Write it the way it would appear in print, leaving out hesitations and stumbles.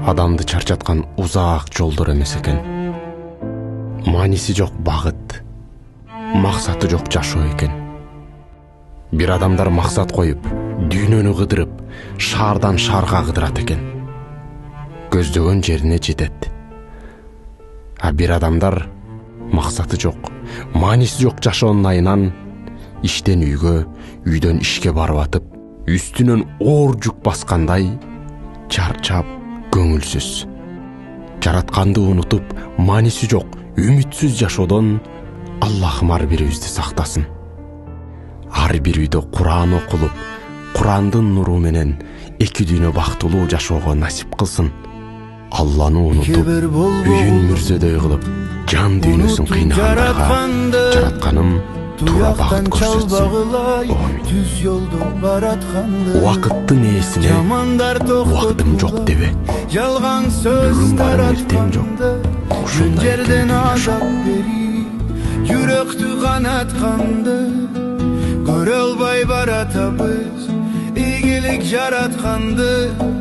адамды чарчаткан узак жолдор эмес экен. Мааниси жок багыт, максаты жок жашоо экен. Бир адамдар максат коюп, дүйнөнү кыдырып, шаардан шаарга кыдырат экен. Көздөгөн жерине жетет. А бир адамдар максаты жок, мааниси жок жашоонун айынан иштен үйгө, үйдөн ишке барып атып, үстүнөн оор жүк баскандай чарчап, көңүлсүз. Жаратканды унутуп, мааниси жок, үмүтсүз жашоодон Аллахым ар бирибизди сактасын. Ар бир үйдө Куран окулуп, Курандын нуру менен эки дүйнө бактылуу жашоого насип кылсын. Алланы унутуп, үйүн мүрзөдөй кылып, жан дүйнөсүн кыйнагандарга жаратканым туура багыт көрсөтсүн. Убакыттын ээсине убактым жок дебе. Бүгүн бар эртең жок. Ушундай жүрөктү канатканды көрө албай баратабыз, ийгилик жаратканды.